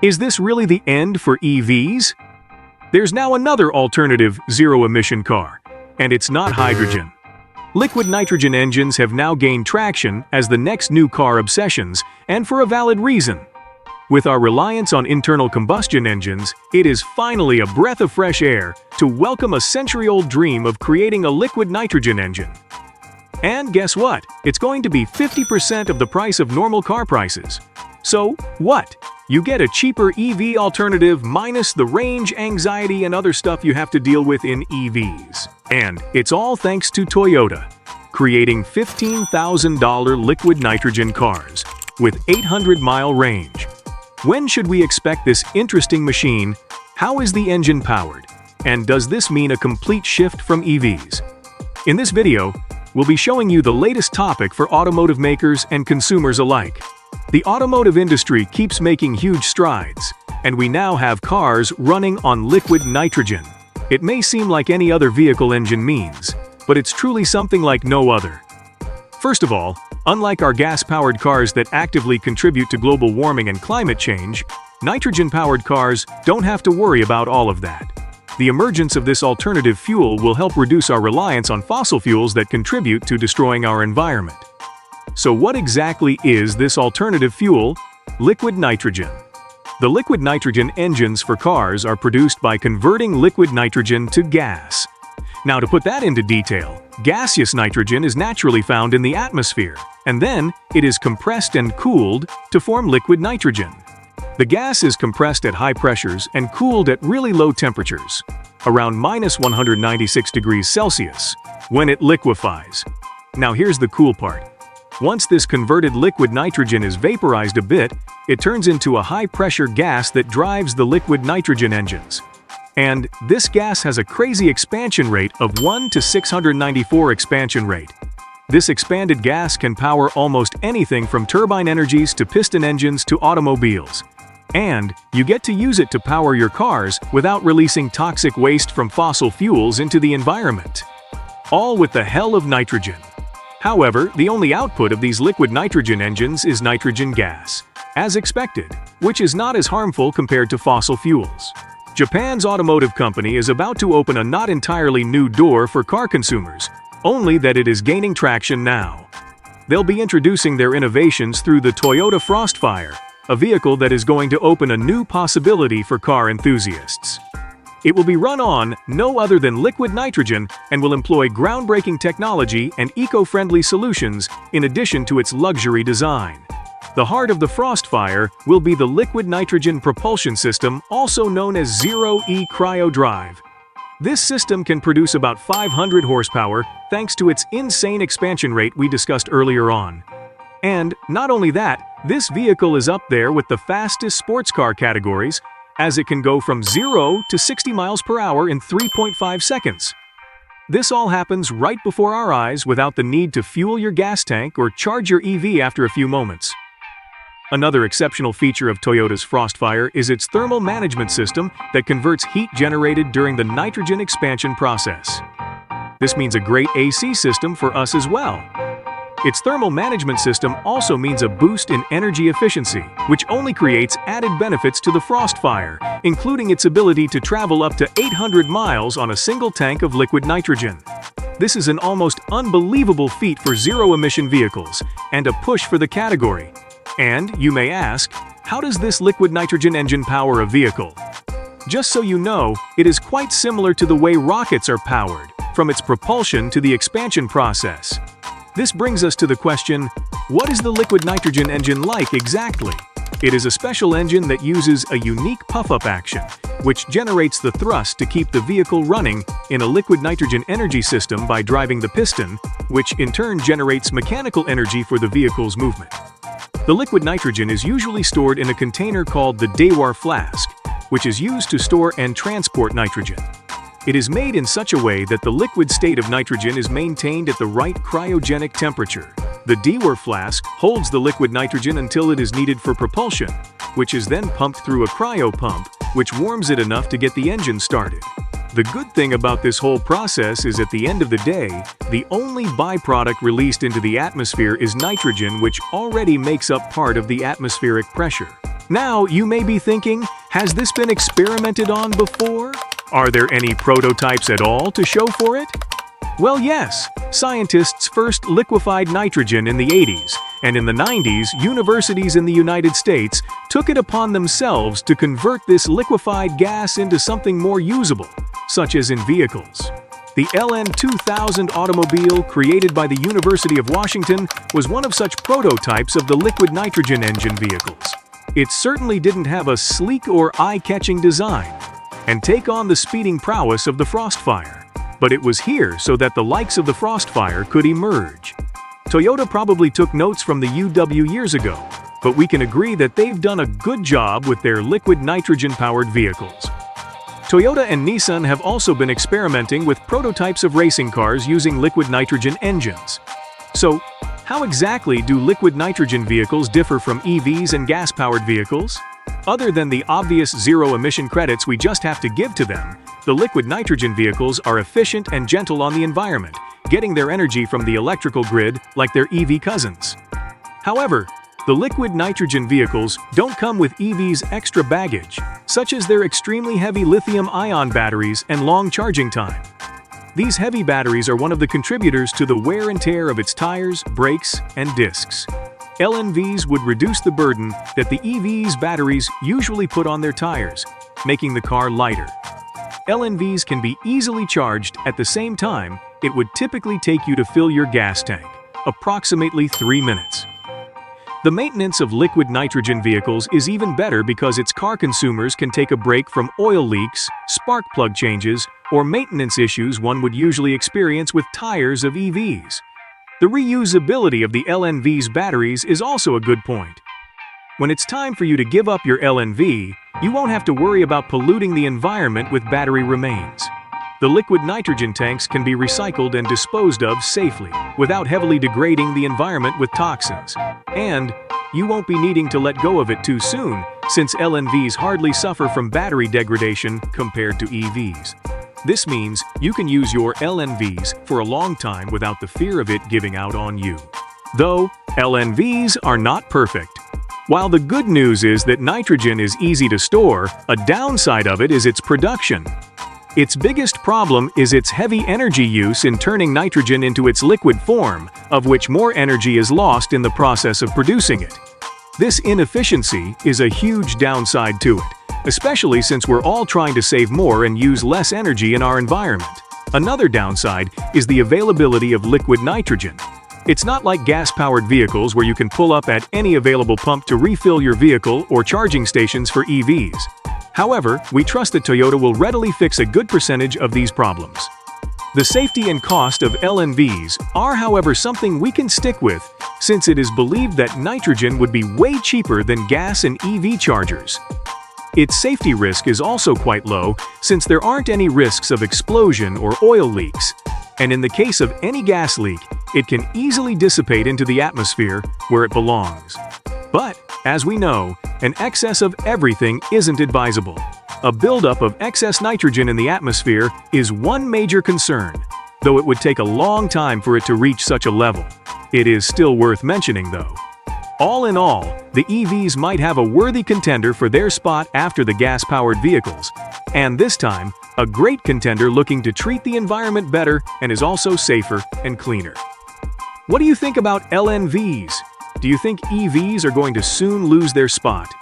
Is this really the end for EVs? There's now another alternative zero-emission car, and it's not hydrogen. Liquid nitrogen engines have now gained traction as the next new car obsessions, and for a valid reason. With our reliance on internal combustion engines, it is finally a breath of fresh air to welcome a century-old dream of creating a liquid nitrogen engine. And guess what? It's going to be 50% of the price of normal car prices. So, what? You get a cheaper EV alternative minus the range, anxiety, and other stuff you have to deal with in EVs. And it's all thanks to Toyota, creating $15,000 liquid nitrogen cars with 800-mile range. When should we expect this interesting machine? How is the engine powered? And does this mean a complete shift from EVs? In this video, we'll be showing you the latest topic for automotive makers and consumers alike. The automotive industry keeps making huge strides, and we now have cars running on liquid nitrogen. It may seem like any other vehicle engine means, but it's truly something like no other. First of all, unlike our gas-powered cars that actively contribute to global warming and climate change, nitrogen-powered cars don't have to worry about all of that. The emergence of this alternative fuel will help reduce our reliance on fossil fuels that contribute to destroying our environment. So what exactly is this alternative fuel? Liquid nitrogen. The liquid nitrogen engines for cars are produced by converting liquid nitrogen to gas. Now, to put that into detail, gaseous nitrogen is naturally found in the atmosphere, and then it is compressed and cooled to form liquid nitrogen. The gas is compressed at high pressures and cooled at really low temperatures, around -196 degrees Celsius, when it liquefies. Now here's the cool part. Once this converted liquid nitrogen is vaporized a bit, it turns into a high-pressure gas that drives the liquid nitrogen engines. And this gas has a crazy expansion rate of 1 to 694 expansion rate. This expanded gas can power almost anything from turbine energies to piston engines to automobiles. And you get to use it to power your cars without releasing toxic waste from fossil fuels into the environment. All with the hell of nitrogen. However, the only output of these liquid nitrogen engines is nitrogen gas, as expected, which is not as harmful compared to fossil fuels. Japan's automotive company is about to open a not entirely new door for car consumers, only that it is gaining traction now. They'll be introducing their innovations through the Toyota Frostfire, a vehicle that is going to open a new possibility for car enthusiasts. It will be run on no other than liquid nitrogen and will employ groundbreaking technology and eco-friendly solutions in addition to its luxury design. The heart of the Frostfire will be the liquid nitrogen propulsion system, also known as Zero-E Cryo Drive. This system can produce about 500 horsepower thanks to its insane expansion rate we discussed earlier on. And not only that, this vehicle is up there with the fastest sports car categories, as it can go from 0 to 60 miles per hour in 3.5 seconds. This all happens right before our eyes without the need to fuel your gas tank or charge your EV after a few moments. Another exceptional feature of Toyota's Frostfire is its thermal management system that converts heat generated during the nitrogen expansion process. This means a great AC system for us as well. Its thermal management system also means a boost in energy efficiency, which only creates added benefits to the Frostfire, including its ability to travel up to 800 miles on a single tank of liquid nitrogen. This is an almost unbelievable feat for zero-emission vehicles, and a push for the category. And, you may ask, how does this liquid nitrogen engine power a vehicle? Just so you know, it is quite similar to the way rockets are powered, from its propulsion to the expansion process. This brings us to the question, what is the liquid nitrogen engine like exactly? It is a special engine that uses a unique puff-up action, which generates the thrust to keep the vehicle running in a liquid nitrogen energy system by driving the piston, which in turn generates mechanical energy for the vehicle's movement. The liquid nitrogen is usually stored in a container called the Dewar flask, which is used to store and transport nitrogen. It is made in such a way that the liquid state of nitrogen is maintained at the right cryogenic temperature. The Dewar flask holds the liquid nitrogen until it is needed for propulsion, which is then pumped through a cryo pump, which warms it enough to get the engine started. The good thing about this whole process is at the end of the day, the only byproduct released into the atmosphere is nitrogen, which already makes up part of the atmospheric pressure. Now, you may be thinking, has this been experimented on before? Are there any prototypes at all to show for it? Well, yes. Scientists first liquefied nitrogen in the 80s, and in the 90s, universities in the United States took it upon themselves to convert this liquefied gas into something more usable, such as in vehicles. The LN2000 automobile, created by the University of Washington, was one of such prototypes of the liquid nitrogen engine vehicles. It certainly didn't have a sleek or eye-catching design, and take on the speeding prowess of the Frostfire. But it was here so that the likes of the Frostfire could emerge. Toyota probably took notes from the UW years ago, but we can agree that they've done a good job with their liquid nitrogen-powered vehicles. Toyota and Nissan have also been experimenting with prototypes of racing cars using liquid nitrogen engines. So, how exactly do liquid nitrogen vehicles differ from EVs and gas-powered vehicles? Other than the obvious zero-emission credits we just have to give to them, the liquid nitrogen vehicles are efficient and gentle on the environment, getting their energy from the electrical grid like their EV cousins. However, the liquid nitrogen vehicles don't come with EV's extra baggage, such as their extremely heavy lithium-ion batteries and long charging time. These heavy batteries are one of the contributors to the wear and tear of its tires, brakes, and discs. LNVs would reduce the burden that the EV's batteries usually put on their tires, making the car lighter. LNVs can be easily charged at the same time it would typically take you to fill your gas tank, approximately 3 minutes. The maintenance of liquid nitrogen vehicles is even better because its car consumers can take a break from oil leaks, spark plug changes, or maintenance issues one would usually experience with tires of EVs. The reusability of the LNV's batteries is also a good point. When it's time for you to give up your LNV, you won't have to worry about polluting the environment with battery remains. The liquid nitrogen tanks can be recycled and disposed of safely, without heavily degrading the environment with toxins. And you won't be needing to let go of it too soon, since LNVs hardly suffer from battery degradation compared to EVs. This means you can use your LNVs for a long time without the fear of it giving out on you. Though, LNVs are not perfect. While the good news is that nitrogen is easy to store, a downside of it is its production. Its biggest problem is its heavy energy use in turning nitrogen into its liquid form, of which more energy is lost in the process of producing it. This inefficiency is a huge downside to it, especially since we're all trying to save more and use less energy in our environment. Another downside is the availability of liquid nitrogen. It's not like gas-powered vehicles where you can pull up at any available pump to refill your vehicle or charging stations for EVs. However, we trust that Toyota will readily fix a good percentage of these problems. The safety and cost of LNVs are, however, something we can stick with, since it is believed that nitrogen would be way cheaper than gas and EV chargers. Its safety risk is also quite low, since there aren't any risks of explosion or oil leaks. And in the case of any gas leak, it can easily dissipate into the atmosphere where it belongs. But, as we know, an excess of everything isn't advisable. A buildup of excess nitrogen in the atmosphere is one major concern, though it would take a long time for it to reach such a level. It is still worth mentioning, though. All in all, the EVs might have a worthy contender for their spot after the gas-powered vehicles, and this time, a great contender looking to treat the environment better and is also safer and cleaner. What do you think about LNVs? Do you think EVs are going to soon lose their spot?